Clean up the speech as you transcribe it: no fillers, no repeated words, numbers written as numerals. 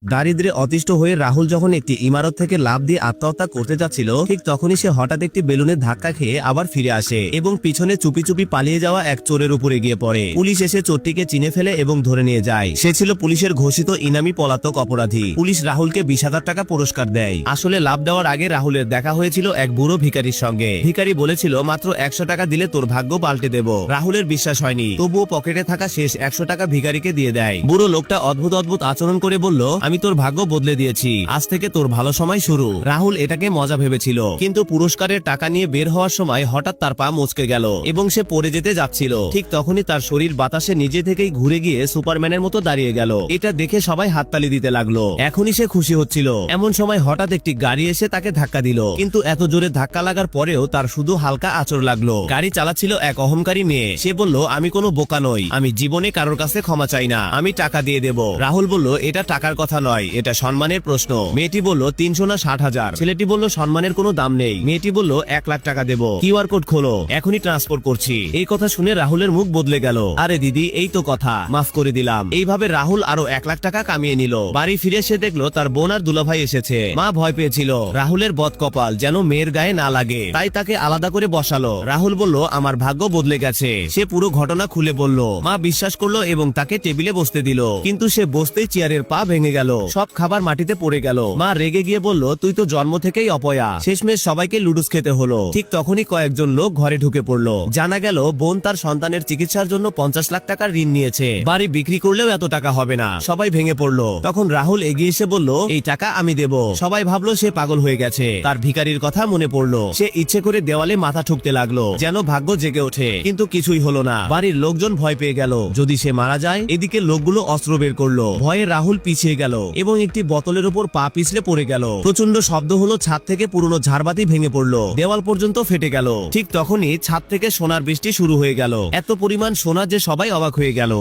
দারিদ্রে অতিষ্ঠ হয়ে রাহুল যখন একটি ইমারত থেকে লাফ দিয়ে আত্মহত্যা করতে যাচ্ছিল, ঠিক তখনই সে হঠাৎ একটি বেলুনের ধাক্কা খেয়ে আবার ফিরে আসে এবং পিছনে চুপি চুপি পালিয়ে যাওয়া এক চোরের উপরে গিয়ে পড়ে। পুলিশ এসে চোরটিকে চিনে ফেলে এবং ধরে নিয়ে যায়। সে ছিল পুলিশের ঘোষিত ইনামি পলাতক অপরাধী। পুলিশ রাহুলকে 20,000 টাকা পুরস্কার দেয়। আসলে লাভ দেওয়ার আগে রাহুলের দেখা হয়েছিল এক বুড়ো ভিখারির সঙ্গে। ভিখারি বলেছিল, মাত্র 100 টাকা দিলে তোর ভাগ্য পাল্টে দেব। রাহুলের বিশ্বাস হয়নি, তবুও পকেটে থাকা শেষ 100 টাকা ভিখারিকে দিয়ে দেয়। বুড়ো লোকটা অদ্ভুত অদ্ভুত আচরণ করে বলল, আমি তোর ভাগ্য বদলে দিয়েছি, আজ থেকে তোর ভালো সময় শুরু। রাহুল এটাকে মজা ভেবেছিল, কিন্তু পুরস্কারের টাকা নিয়ে বের হওয়ার সময় হঠাৎ তার পা মচকে গেল এবং সে পড়ে যেতে যাচ্ছিল। ঠিক তখনই তার শরীর বাতাসে নিজে থেকেই ঘুরে গিয়ে সুপারম্যানের মতো দাঁড়িয়ে গেল। এটা দেখে সবাই হাততালি দিতে লাগলো। এখনই সে খুশি হচ্ছিল, এমন সময় হঠাৎ একটি গাড়ি এসে তাকে ধাক্কা দিল। কিন্তু এত জোরে ধাক্কা লাগার পরেও তার শুধু হালকা আঁচড় লাগলো। গাড়ি চালাচ্ছিল এক অহংকারী মেয়ে। সে বলল, আমি কোনো বোকা নই, আমি জীবনে কারোর কাছে ক্ষমা চাই না, আমি টাকা দিয়ে দেব। রাহুল বলল, এটা টাকার কথা নয়, এটা সম্মানের প্রশ্ন। মেয়েটি বলল, 300 না 60,000। ছেলেটি বলল, সম্মানের কোনো দাম নেই। মেয়েটি বলল, 1 লাখ টাকা দেব। কিউআর কোড খোলো, এখনই ট্রান্সফার করছি। এই কথা শুনে রাহুলের মুখ বদলে গেল। আরে দিদি, এই তো কথা, মাফ করে দিলাম। এইভাবে রাহুল আরো 1 লাখ টাকা কামিয়ে নিল। বাড়ি ফিরে সে দেখলো তার বোন আর দুলাভাই এসেছে। মা ভয় পেয়েছিল, রাহুলের বদকপাল যেন মেয়ের গায়ে না লাগে, তাই তাকে আলাদা করে বসালো। রাহুল বলল, আমার ভাগ্য বদলে গেছে। সে পুরো ঘটনা খুলে বলল। মা বিশ্বাস করলো এবং তাকে টেবিলে বসতে দিল। কিন্তু সে বসতেই চেয়ারের পা ভেঙে গেল, সব খাবার মাটিতে পড়ে গেল। মা রেগে গিয়ে বলল, তুই তো জন্ম থেকেই অপয়া। শেষমেশ সবাইকে লুডুস খেতে হলো। ঠিক তখনই কয়েকজন লোক ঘরে ঢুকে পড়লো। জানা গেল বোন তার সন্তানের চিকিৎসার জন্য 50 লাখ টাকার ঋণ নিয়েছে। বাড়ি বিক্রি করলেও এত টাকা হবে না। সবাই ভেঙে পড়লো। তখন রাহুল এগিয়ে এসে বলল, এই টাকা আমি দেব। সবাই ভাবলো সে পাগল হয়ে গেছে। তার ভিখারির কথা মনে পড়লো। সে ইচ্ছে করে দেওয়ালে মাথা ঠুকতে লাগলো, যেন ভাগ্য জেগে ওঠে। কিন্তু কিছুই হলো না। বাড়ির লোকজন ভয় পেয়ে গেল, যদি সে মারা যায়। এদিকে লোকগুলো অস্ত্র বের করলো। ভয়ে রাহুল পিছিয়ে গেল এবং একটি বোতলের উপর পা পিছলে পড়ে গেল। প্রচন্ড শব্দ হলো, ছাদ থেকে পুরনো ঝাড়বাতি ভেঙে পড়লো, দেওয়াল পর্যন্ত ফেটে গেল। ঠিক তখনই ছাদ থেকে সোনার বৃষ্টি শুরু হয়ে গেল। এত পরিমাণ সোনা যে সবাই অবাক হয়ে গেল।